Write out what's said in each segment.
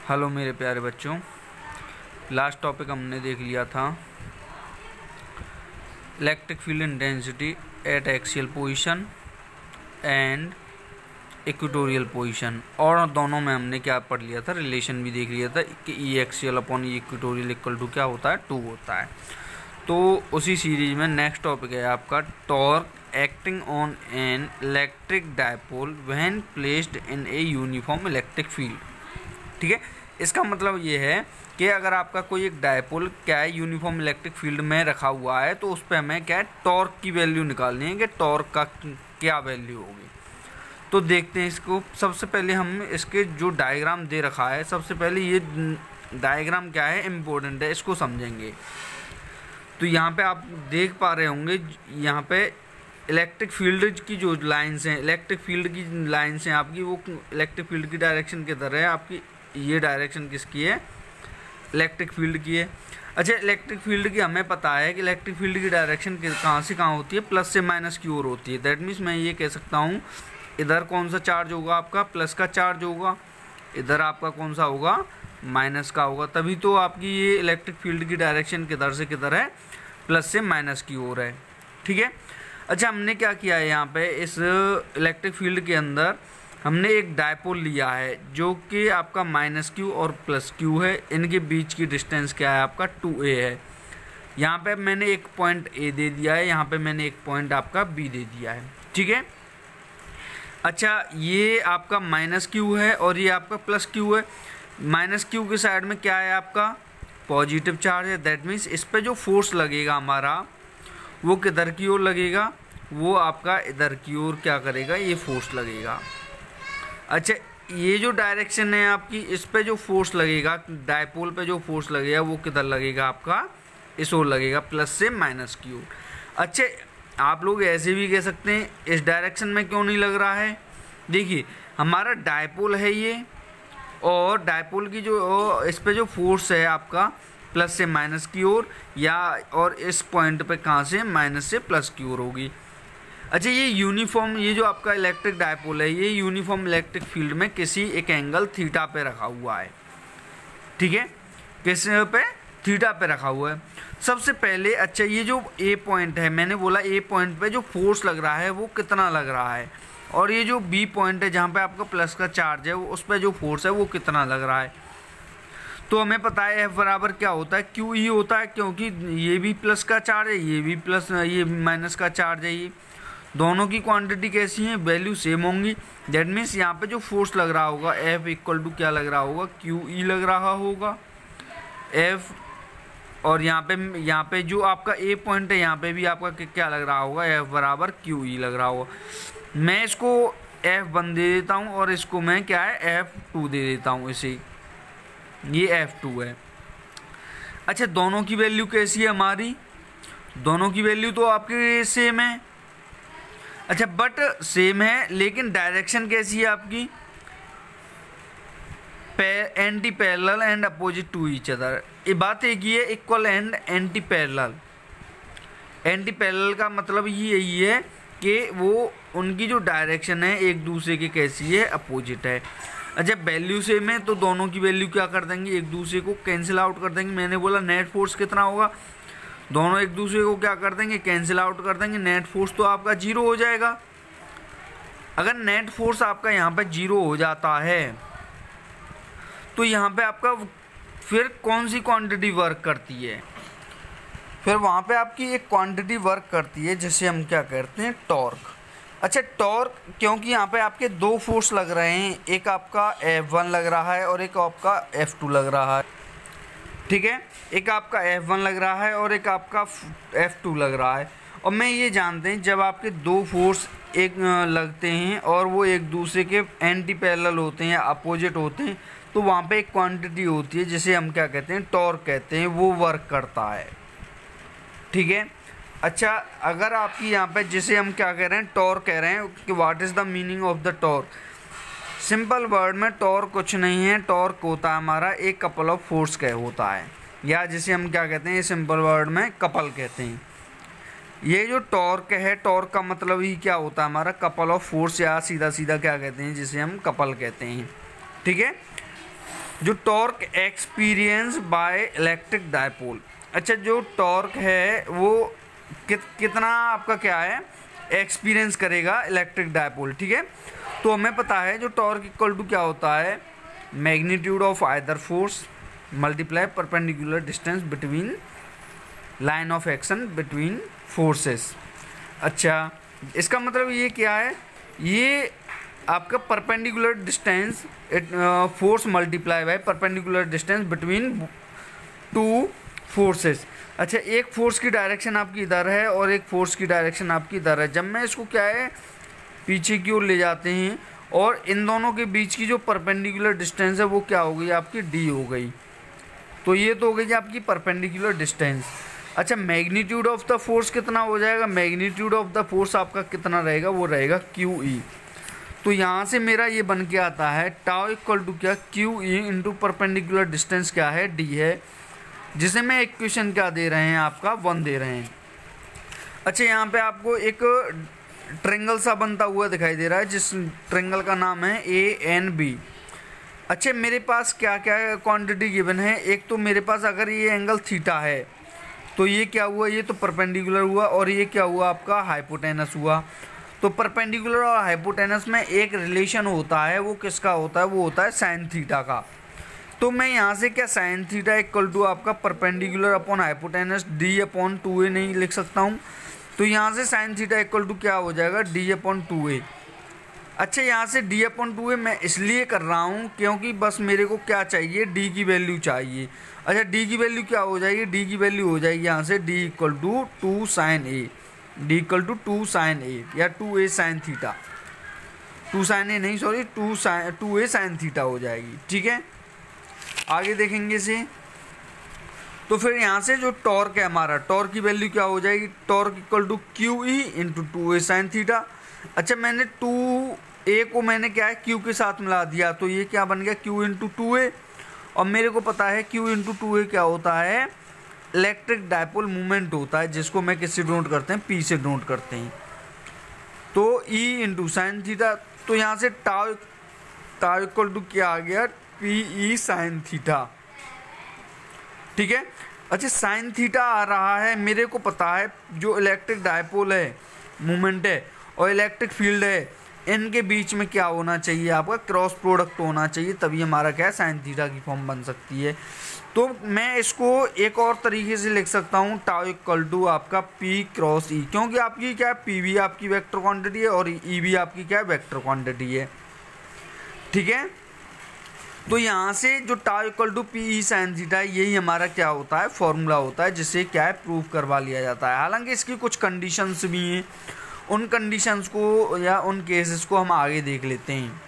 Hello मेरे प्यारे बच्चों, लास्ट टॉपिक हमने देख लिया था electric field intensity at axial position and equatorial position, और दोनों में हमने क्या पढ़ लिया था, रिलेशन भी देख लिया था कि E axial upon E equatorial equal to क्या होता है, 2 होता है। तो उसी सीरीज में नेक्स्ट टॉपिक है आपका torque acting on an electric dipole when placed in a uniform electric field. ठीक है, इसका मतलब ये है कि अगर आपका कोई एक डायपोल क्या है यूनिफॉर्म इलेक्ट्रिक फील्ड में रखा हुआ है तो उस पर हमें क्या है टॉर्क की वैल्यू निकालनी है कि टॉर्क का क्या वैल्यू होगी। तो देखते हैं इसको। सबसे पहले हम इसके जो डायग्राम दे रखा है, सबसे पहले ये डायग्राम क्या है इम्पोर्टेंट है, इसको समझेंगे। तो यहाँ पे आप देख पा रहे होंगे, यहाँ पे इलेक्ट्रिक फील्ड की जो लाइन्स हैं, इलेक्ट्रिक फील्ड की लाइन्स हैं आपकी, वो इलेक्ट्रिक फील्ड की डायरेक्शन किधर है आपकी, ये डायरेक्शन किसकी है, इलेक्ट्रिक फील्ड की है। अच्छा, इलेक्ट्रिक फील्ड की हमें पता है कि इलेक्ट्रिक फील्ड की डायरेक्शन कहाँ से कहाँ होती है, प्लस से माइनस की ओर होती है। दैट मीन्स मैं ये कह सकता हूँ इधर कौन सा चार्ज होगा आपका, प्लस का चार्ज होगा, इधर आपका कौन सा होगा, माइनस का होगा। तभी तो आपकी ये इलेक्ट्रिक फील्ड की डायरेक्शन किधर से किधर है, प्लस से माइनस की ओर है। ठीक है। अच्छा, हमने क्या किया है यहाँ पे, इस इलेक्ट्रिक फील्ड के अंदर हमने एक डायपोल लिया है जो कि आपका माइनस क्यू और प्लस क्यू है। इनके बीच की डिस्टेंस क्या है आपका 2a है। यहाँ पे मैंने एक पॉइंट a दे दिया है, यहाँ पे मैंने एक पॉइंट आपका b दे दिया है। ठीक है। अच्छा, ये आपका माइनस क्यू है और ये आपका प्लस क्यू है। माइनस क्यू के साइड में क्या है आपका पॉजिटिव चार्ज है। दैट मीन्स इस पर जो फोर्स लगेगा हमारा वो किधर की ओर लगेगा, वो आपका इधर की ओर क्या करेगा, ये फोर्स लगेगा। अच्छा, ये जो डायरेक्शन है आपकी, इस पे जो फोर्स लगेगा, डायपोल पे जो फोर्स लगेगा वो किधर लगेगा आपका, इस ओर लगेगा, प्लस से माइनस की ओर। अच्छा, आप लोग ऐसे भी कह सकते हैं इस डायरेक्शन में क्यों नहीं लग रहा है। देखिए, हमारा डायपोल है ये, और डायपोल की जो इस पे जो फोर्स है आपका प्लस से माइनस की ओर, या और इस पॉइंट पे कहाँ से, माइनस से प्लस की ओर होगी। अच्छा, ये यूनिफॉर्म, ये जो आपका इलेक्ट्रिक डायपोल है, ये यूनिफॉर्म इलेक्ट्रिक फील्ड में किसी एक एंगल थीटा पे रखा हुआ है। ठीक है, किस पे, थीटा पे रखा हुआ है। सबसे पहले अच्छा, ये जो ए पॉइंट है, मैंने बोला ए पॉइंट पे जो फोर्स लग रहा है वो कितना लग रहा है, और ये जो बी पॉइंट है जहाँ पे आपका प्लस का चार्ज है, उस पर जो फोर्स है वो कितना लग रहा है। तो हमें पता है एफ बराबर क्या होता है, क्यू ई होता है, क्योंकि ये भी प्लस का चार्ज है, ये भी प्लस, ये माइनस का चार्ज है। ये दोनों की क्वांटिटी कैसी है, वैल्यू सेम होंगी। दैट मीन्स यहाँ पे जो फोर्स लग रहा होगा एफ इक्वल टू क्या लग रहा होगा, क्यू ई लग रहा होगा एफ। और यहाँ पे जो आपका ए पॉइंट है, यहाँ पे भी आपका क्या लग रहा होगा, एफ बराबर क्यू ई लग रहा होगा। मैं इसको F1 दे देता हूँ और इसको मैं क्या है F2 दे देता हूँ, इसे, ये F2 है। अच्छा, दोनों की वैल्यू कैसी है हमारी, दोनों की वैल्यू तो आपकी सेम है। अच्छा, बट सेम है लेकिन डायरेक्शन कैसी है आपकी, anti parallel and opposite to each other. ये बात एक ही है, equal and anti parallel. Anti parallel का मतलब यही है कि वो उनकी जो डायरेक्शन है एक दूसरे की कैसी है, अपोजिट है। अच्छा, वैल्यू सेम है तो दोनों की वैल्यू क्या कर देंगे, एक दूसरे को कैंसिल आउट कर देंगे। मैंने बोला नेट फोर्स कितना होगा, दोनों एक दूसरे को क्या कर देंगे, कैंसिल आउट कर देंगे। नेट फोर्स तो आपका 0 हो जाएगा। अगर नेट फोर्स आपका यहाँ पे 0 हो जाता है तो यहाँ पे आपका फिर कौन सी क्वांटिटी वर्क करती है, फिर वहाँ पे आपकी एक क्वांटिटी वर्क करती है जिसे हम क्या कहते हैं, टॉर्क। अच्छा, टॉर्क, क्योंकि यहाँ पे आपके दो फोर्स लग रहे हैं, एक आपका F1 लग रहा है और एक आपका F2 लग रहा है। ठीक है, एक आपका F1 लग रहा है और एक आपका F2 लग रहा है। और मैं ये जानते हैं जब आपके दो फोर्स एक लगते हैं और वो एक दूसरे के एंटी पैरेलल होते हैं, अपोजिट होते हैं, तो वहाँ पे एक क्वांटिटी होती है जिसे हम क्या कहते हैं, टॉर्क कहते हैं, वो वर्क करता है। ठीक है। अच्छा, अगर आपकी यहाँ पे जिसे हम क्या कह रहे हैं, टॉर्क कह रहे हैं कि what is the meaning of the torque. Simple word में टॉर्क कुछ नहीं है, टॉर्क होता है हमारा एक कपल ऑफ फोर्स का होता है, या जिसे हम क्या कहते हैं, सिंपल वर्ड में कपल कहते हैं। ये जो टॉर्क है, टॉर्क का मतलब ही क्या होता है हमारा, कपल ऑफ फोर्स, या सीधा सीधा क्या कहते हैं, जिसे हम कपल कहते हैं। ठीक है। जो torque experience by electric dipole. अच्छा, जो टॉर्क है वो कितना आपका क्या है एक्सपीरियंस करेगा इलेक्ट्रिक डायपोल। ठीक है, तो हमें पता है जो टॉर्क इक्वल टू क्या होता है, magnitude of either force multiply perpendicular distance between line of action between forces. अच्छा, इसका मतलब ये क्या है, ये आपका perpendicular distance force multiply by perpendicular distance between two forces. अच्छा, एक फोर्स की डायरेक्शन आपकी इधर है और एक फोर्स की डायरेक्शन आपकी इधर है। जब मैं इसको क्या है पीछे की ओर ले जाते हैं और इन दोनों के बीच की जो परपेंडिकुलर डिस्टेंस है वो क्या हो गई आपकी डी हो गई। तो ये तो हो गई आपकी परपेंडिकुलर डिस्टेंस। अच्छा, मैग्नीट्यूड ऑफ द फोर्स कितना हो जाएगा, मैग्नीट्यूड ऑफ द फोर्स आपका कितना रहेगा, वो रहेगा क्यू ई। तो यहाँ से मेरा ये बन के आता है टाउ इक्वल टू क्या Q E into perpendicular distance क्या है डी है, जिसे मैं इक्वेशन क्या दे रहे हैं आपका 1 दे रहे हैं। अच्छा, यहाँ पे आपको एक ट्रेंगल सा बनता हुआ दिखाई दे रहा है जिस ट्रेंगल का नाम है ए एन बी। अच्छा, मेरे पास क्या क्या क्वांटिटी गिवन है, एक तो मेरे पास अगर ये एंगल थीटा है तो ये क्या हुआ, ये तो परपेंडिकुलर हुआ और ये क्या हुआ आपका हाइपोटेनस हुआ। तो परपेंडिकुलर और हाइपोटेनस में एक रिलेशन होता है, वो किसका होता है, वो होता है साइन थीटा का। तो मैं यहाँ से क्या साइन थीटा इक्वल टू आपका perpendicular upon hypotenuse D upon 2a नहीं लिख सकता हूँ। तो यहाँ से साइन थीटा इक्वल टू क्या हो जाएगा डी अपॉन 2a। अच्छा, यहाँ से डी अपॉन 2a मैं इसलिए कर रहा हूँ क्योंकि बस मेरे को क्या चाहिए, डी की वैल्यू चाहिए। अच्छा, डी की वैल्यू क्या हो जाएगी, डी की वैल्यू हो जाएगी यहाँ से D equal to 2 sine A, D equal to 2 sine A या 2a साइन थीटा, 2 साइन ए नहीं सॉरी 2a साइन थीटा हो जाएगी। ठीक है, आगे देखेंगे इसे। तो फिर यहाँ से जो टॉर्क है हमारा, टॉर्क की वैल्यू क्या हो जाएगी, torque equal to q E into 2a sine theta. अच्छा, मैंने 2a को मैंने क्या है क्यू के साथ मिला दिया, तो ये क्या बन गया क्यू इंटू 2a। और मेरे को पता है क्यू इंटू 2a क्या होता है, इलेक्ट्रिक डायपोल मूवमेंट होता है, जिसको मैं किससे डिनोट करते हैं, पी से डिनोट करते हैं। तो ई इंटू साइन थीटा, तो यहाँ से टाउ इक्वल टू क्या आ गया पी ई साइन थीटा। ठीक है। अच्छा, साइन थीटा आ रहा है, मेरे को पता है जो इलेक्ट्रिक डायपोल है मूवमेंट है और इलेक्ट्रिक फील्ड है, इनके बीच में क्या होना चाहिए आपका क्रॉस प्रोडक्ट होना चाहिए, तभी हमारा क्या है साइन थीटा की फॉर्म बन सकती है। तो मैं इसको एक और तरीके से लिख सकता हूँ टाउ इक्वल टू आपका पी क्रॉस ई, क्योंकि आपकी क्या है पी भी आपकी वेक्टर क्वांटिटी है और ई भी आपकी क्या है वेक्टर क्वांटिटी है। ठीक है, तो यहाँ से जो tau equal to p E sine theta है, यही हमारा क्या होता है फॉर्मूला होता है, जिससे क्या है प्रूफ करवा लिया जाता है। हालांकि इसकी कुछ कंडीशंस भी हैं, उन कंडीशंस को या उन केसेस को हम आगे देख लेते हैं।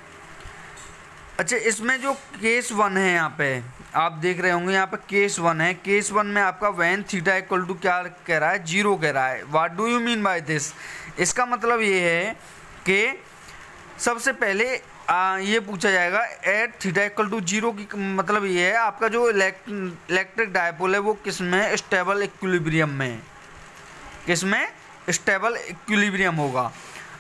अच्छा, इसमें जो केस 1 है यहाँ पे आप देख रहे होंगे, यहाँ पे केस 1 है। केस 1 में आपका वैन थीटा इक्वल टू क्या कह रहा है, 0 कह रहा है। What do you mean by this, इसका मतलब ये है कि सबसे पहले ये पूछा जाएगा एट थीटा इक्वल टू 0 की मतलब ये है आपका जो इलेक्ट्रिक डायपोल है वो किस में स्टेबल इक्विलिब्रियम में, किस में स्टेबल इक्विलिब्रियम होगा।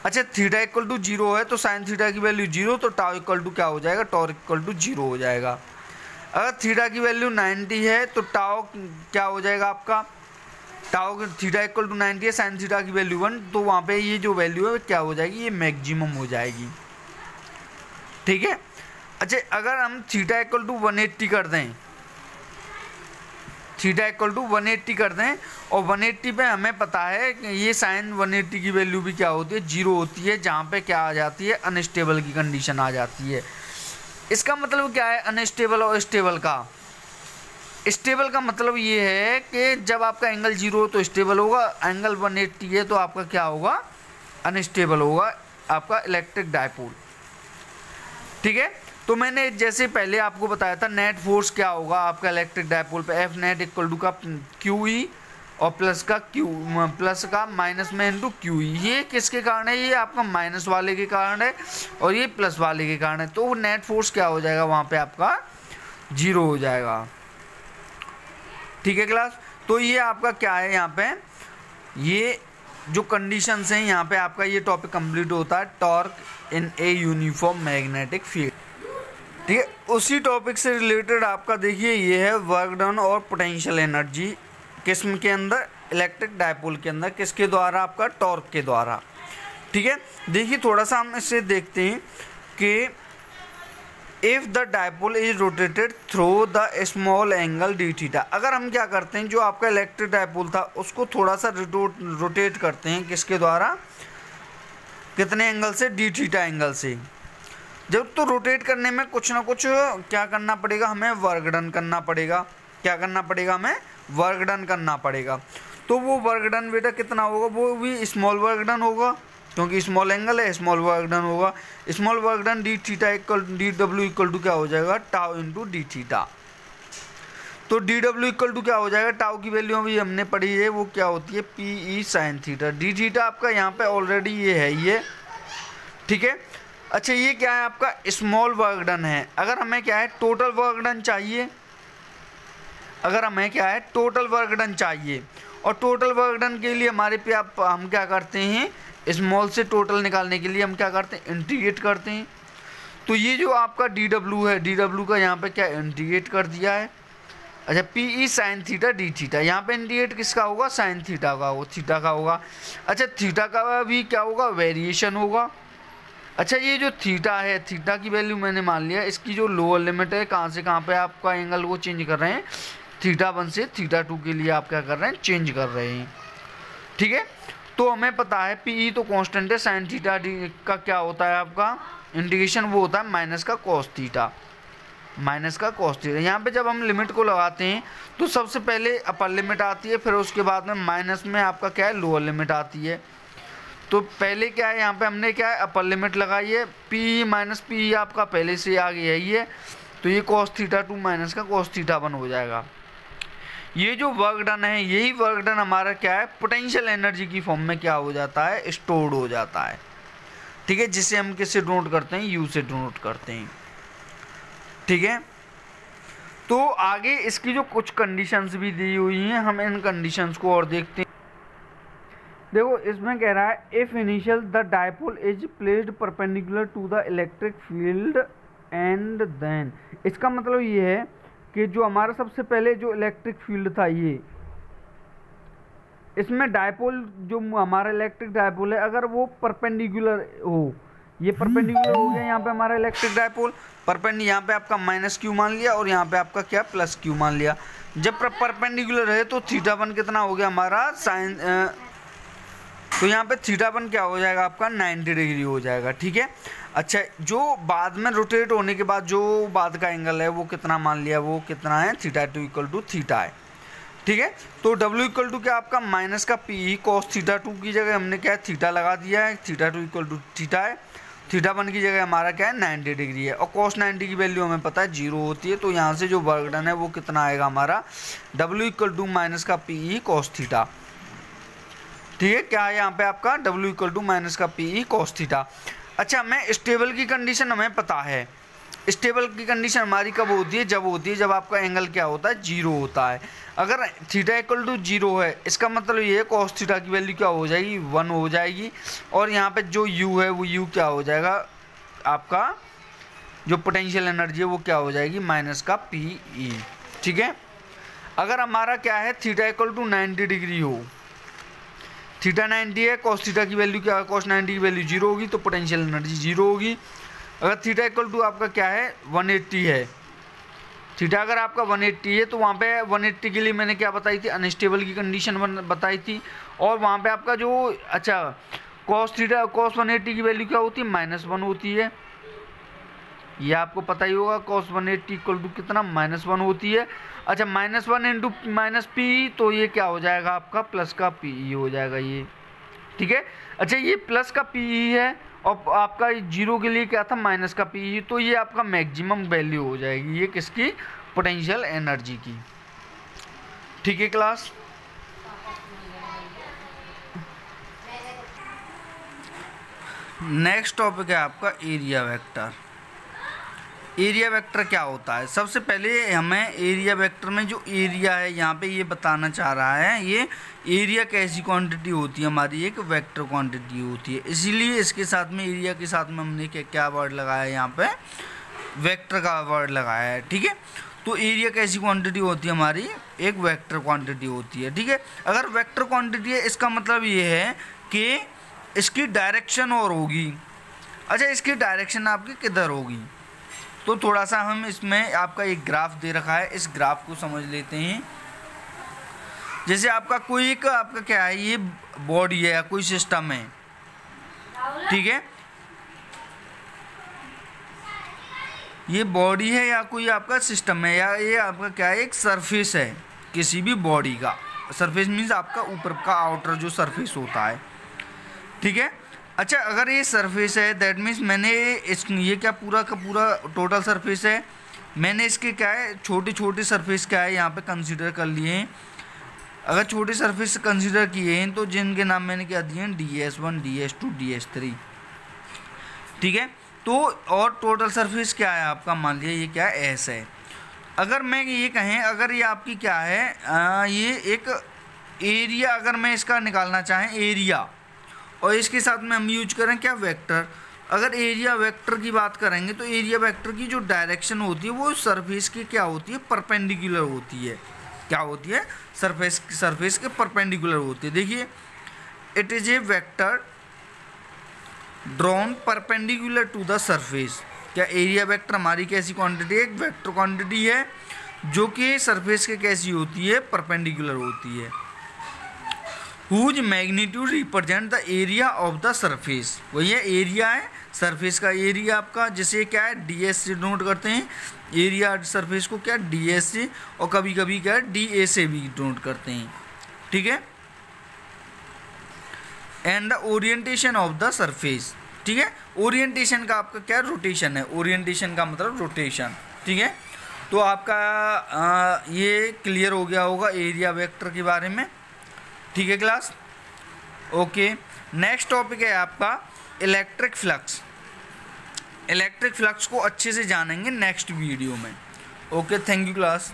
अच्छा, थीटा इक्वल टू 0 है तो साइन थीटा की वैल्यू 0, तो टाउ इक्वल टू क्या हो जाएगा, टॉर्क इक्वल टू 0 हो जाएगा। अगर थीटा की वैल्यू 90 है तो टाउ क्या हो जाएगा आपका, टाउ थीटा इक्वल टू 90 है, साइन थीटा की वैल्यू 1, तो वहाँ पे ये जो वैल्यू है क्या हो जाएगी, ये मैक्सिमम हो जाएगी। ठीक है। अच्छा, अगर हम थीटा इक्वल टू 180 कर दें, थीटा इक्वल टू 180 कर दें और 180 पे हमें पता है कि ये साइन 180 की वैल्यू भी क्या होती है 0 होती है, जहाँ पे क्या आ जाती है अनस्टेबल की कंडीशन आ जाती है। इसका मतलब क्या है अनस्टेबल और स्टेबल का, स्टेबल का मतलब ये है कि जब आपका एंगल 0 हो तो स्टेबल होगा, एंगल 180 है तो आपका क्या होगा अनस्टेबल होगा आपका इलेक्ट्रिक डायपोल। ठीक है, तो मैंने जैसे पहले आपको बताया था नेट फोर्स क्या होगा आपका इलेक्ट्रिक डायपोल पे, एफ नेट इक्वल टू का क्यू ई और प्लस का माइनस में इंटू क्यू ई। ये किसके कारण है, ये आपका माइनस वाले के कारण है और ये प्लस वाले के कारण है, तो नेट फोर्स क्या हो जाएगा वहाँ पे आपका 0 हो जाएगा। ठीक है क्लास, तो ये आपका क्या है यहाँ पे, ये जो कंडीशंस हैं यहाँ पे आपका ये टॉपिक कंप्लीट होता है, torque in a uniform magnetic field. ठीक है। उसी टॉपिक से रिलेटेड आपका देखिए ये है वर्क डन और पोटेंशियल एनर्जी किस्म के अंदर, इलेक्ट्रिक डायपोल के अंदर, किसके द्वारा, आपका टॉर्क के द्वारा। ठीक है, देखिए थोड़ा सा हम इससे देखते हैं कि if the dipole is rotated through the small angle D theta, अगर हम क्या करते हैं, जो आपका इलेक्ट्रिक डायपोल था उसको थोड़ा सा रोटेट करते हैं, किसके द्वारा, कितने एंगल से, डी थीटा एंगल से। जब तो रोटेट करने में कुछ ना कुछ क्या करना पड़ेगा, हमें वर्क डन करना पड़ेगा। क्या करना पड़ेगा, हमें वर्क डन करना पड़ेगा। तो वो वर्क डन बेटा कितना होगा, वो भी स्मॉल वर्क डन होगा, क्योंकि स्मॉल एंगल है, स्मॉल वर्क डन होगा। Small work done d theta equal d W equal to क्या हो जाएगा, टाउ इंटू डी थीटा। तो डी डब्ल्यू इक्वल टू क्या हो जाएगा, टाउ की वैल्यू अभी हमने पढ़ी है, वो क्या होती है, P E sine theta. D theta आपका यहाँ पे ऑलरेडी ये है, ये ठीक है। अच्छा, ये क्या है, आपका स्मॉल वर्क डन है। अगर हमें क्या है, टोटल वर्क डन चाहिए, अगर हमें क्या है, टोटल वर्क डन चाहिए, और टोटल वर्क डन के लिए हमारे पे हम क्या करते हैं, स्मॉल से टोटल निकालने के लिए हम क्या करते हैं, इंटीग्रेट करते हैं। तो ये जो आपका डी डब्ल्यू है, डी डब्ल्यू का यहाँ पे क्या इंटीग्रेट कर दिया है। अच्छा, P E sine theta D theta, यहाँ पे इंटीग्रेट किसका होगा, साइन थीटा का, वो थीटा का होगा। अच्छा, थीटा का भी क्या होगा, वेरिएशन होगा। अच्छा, ये जो थीटा है, थीटा की वैल्यू मैंने मान लिया, इसकी जो लोअर लिमिट है, कहाँ से कहाँ पे आपका एंगल को चेंज कर रहे हैं, थीटा 1 से थीटा 2 के लिए आप क्या कर रहे हैं, चेंज कर रहे हैं। ठीक है, तो हमें पता है पी ई तो कांस्टेंट है, साइन थीटा डी का क्या होता है आपका इंटीग्रेशन, वो होता है माइनस का कॉस थीटा, माइनस का कॉस थीटा। यहाँ पे जब हम लिमिट को लगाते हैं तो सबसे पहले अपर लिमिट आती है, फिर उसके बाद में माइनस में आपका क्या है, लोअर लिमिट आती है। तो पहले क्या है, यहाँ पे हमने क्या है, अपर लिमिट लगाई है, पी माइनस पी आपका पहले से आ गया ही है, तो ये कॉस थीटा 2 माइनस का कॉस थीटा 1 हो जाएगा। ये जो वर्क डन है, यही वर्क डन हमारा क्या है, पोटेंशियल एनर्जी की फॉर्म में क्या हो जाता है, स्टोर्ड हो जाता है। ठीक है, जिसे हम किससे डिनोट करते हैं, यू से डिनोट करते हैं। ठीक है, तो आगे इसकी जो कुछ कंडीशंस भी दी हुई हैं, हम इन कंडीशंस को और देखते हैं। देखो, इसमें कह रहा है if initial the dipole is placed perpendicular to the electric field and then, इसका मतलब ये है कि जो हमारा सबसे पहले जो इलेक्ट्रिक फील्ड था, ये इसमें डायपोल जो हमारा इलेक्ट्रिक डायपोल है, अगर वो परपेंडिकुलर हो, ये परपेंडिकुलर हो गया यहाँ पे हमारा इलेक्ट्रिक डायपोल, यहाँ पे आपका माइनस क्यू मान लिया और यहाँ पे आपका क्या प्लस क्यू मान लिया। जब परपेंडिकुलर है तो थीटा 1 कितना हो गया हमारा साइन, तो यहाँ पे थीटा 1 क्या हो जाएगा आपका 90 डिग्री हो जाएगा। ठीक है, अच्छा, जो बाद में रोटेट होने के बाद जो बाद का एंगल है वो कितना मान लिया, वो कितना है, थीटा 2 इक्वल टू थीटा है। ठीक है, तो W इक्वल टू क्या आपका माइनस का पी कॉस थीटा 2 की जगह हमने क्या है, थीटा लगा दिया है, थीटा 2 इक्वल टू थीटा है, थीटा 1 की जगह हमारा क्या है 90 डिग्री है, और कॉस 90 की वैल्यू हमें पता है 0 होती है। तो यहाँ से जो वर्क डन है वो कितना आएगा हमारा, W इक्वल टू माइनस का पी कॉस थीटा। ठीक है, क्या है यहाँ पे आपका W इक्वल टू माइनस का पी कॉस थीटा। अच्छा, हमें स्टेबल की कंडीशन हमें पता है, स्टेबल की कंडीशन हमारी कब होती है, जब आपका एंगल क्या होता है, 0 होता है। अगर थीटा इक्वल टू 0 है, इसका मतलब ये है कॉस थीटा की वैल्यू क्या हो जाएगी, 1 हो जाएगी, और यहाँ पे जो u है वो u क्या हो जाएगा, आपका जो पोटेंशियल एनर्जी है वो क्या हो जाएगी, माइनस का पी ई। ठीक है, अगर हमारा क्या है, थीटा इक्वल टू 90 डिग्री हो, थीटा 90 है, कॉस थीटा की वैल्यू क्या है, कॉस 90 की वैल्यू 0 होगी, तो पोटेंशियल एनर्जी 0 होगी। अगर थीटा इक्वल टू आपका क्या है 180 है, थीटा अगर आपका 180 है, तो वहाँ पे 180 के लिए मैंने क्या बताई थी, अनस्टेबल की कंडीशन बताई थी, और वहाँ पे आपका जो अच्छा कॉस 180 की वैल्यू क्या होती है, -1 होती है, ये आपको पता ही होगा, कॉस 180 इक्वल टू कितना, -1 होती है। अच्छा, -1 इंटू माइनस पी, तो ये क्या हो जाएगा आपका प्लस का पी हो जाएगा ये। ठीक है, अच्छा, ये प्लस का पी है, और आपका 0 के लिए क्या था, माइनस का पी, तो ये आपका मैक्सिमम वैल्यू हो जाएगी, ये किसकी, पोटेंशियल एनर्जी की। ठीक है क्लास, नेक्स्ट टॉपिक है आपका एरिया वेक्टर। एरिया वेक्टर क्या होता है, सबसे पहले हमें एरिया वेक्टर में जो एरिया है यहाँ पे ये बताना चाह रहा है, ये एरिया कैसी क्वांटिटी होती है हमारी, एक वेक्टर क्वांटिटी होती है, इसीलिए इसके साथ में एरिया के साथ में हमने क्या वर्ड लगाया है यहाँ पे, वेक्टर का वर्ड लगाया है, ठीक है। तो एरिया कैसी क्वांटिटी होती है हमारी, एक वेक्टर क्वांटिटी होती है, ठीक है। अगर वेक्टर क्वांटिटी है इसका मतलब ये है कि इसकी डायरेक्शन और होगी। अच्छा, इसकी डायरेक्शन आपकी किधर होगी, तो थोड़ा सा हम इसमें आपका एक ग्राफ दे रखा है, इस ग्राफ को समझ लेते हैं। जैसे आपका कोई एक आपका क्या है, ये बॉडी है या कोई सिस्टम है, ठीक है, ये बॉडी है या कोई आपका सिस्टम है, या ये आपका क्या है, एक सरफेस है किसी भी बॉडी का। सरफेस मीन्स आपका ऊपर का आउटर जो सरफेस होता है, ठीक है। अच्छा, अगर ये सरफेस है दैट मीन्स मैंने ये क्या पूरा का पूरा टोटल सरफेस है, मैंने इसके क्या है छोटे छोटे सरफेस क्या है यहाँ पे कंसीडर कर लिए हैं। अगर छोटे सरफेस कंसीडर किए हैं तो जिनके नाम मैंने क्या दिए हैं, DS1, DS2, DS3, ठीक है। तो और टोटल सरफेस क्या है आपका, मान लिया ये क्या है, S है। अगर मैं ये कहें, अगर ये आपकी क्या है ये एक एरिया, अगर मैं इसका निकालना चाहें एरिया, और इसके साथ में हम यूज करें क्या, वेक्टर। अगर एरिया वेक्टर की बात करेंगे तो एरिया वेक्टर की जो डायरेक्शन होती है वो सरफेस की क्या होती है, परपेंडिकुलर होती है। क्या होती है, सरफेस के परपेंडिकुलर होती है। देखिए, it is a vector drawn perpendicular to the surface. क्या एरिया वेक्टर हमारी कैसी क्वांटिटी है, एक वेक्टर क्वांटिटी है जो कि सरफेस के कैसी होती है, परपेंडिकुलर होती है। Whose magnitude represent the area of the surface, वही है एरिया है सरफेस का एरिया आपका, जिसे क्या है DS से नोट करते हैं, एरिया सरफेस को क्या DS से, और कभी कभी क्या है DA से भी नोट करते हैं, ठीक है। And the orientation of the surface, ठीक है। ओरिएंटेशन का आपका क्या रोटेशन है, ओरिएंटेशन का मतलब रोटेशन, ठीक है। तो आपका ये क्लियर हो गया होगा एरिया वेक्टर के बारे में, ठीक है क्लास, ओके। नेक्स्ट टॉपिक है आपका इलेक्ट्रिक फ्लक्स। इलेक्ट्रिक फ्लक्स को अच्छे से जानेंगे नेक्स्ट वीडियो में, ओके। Thank you class.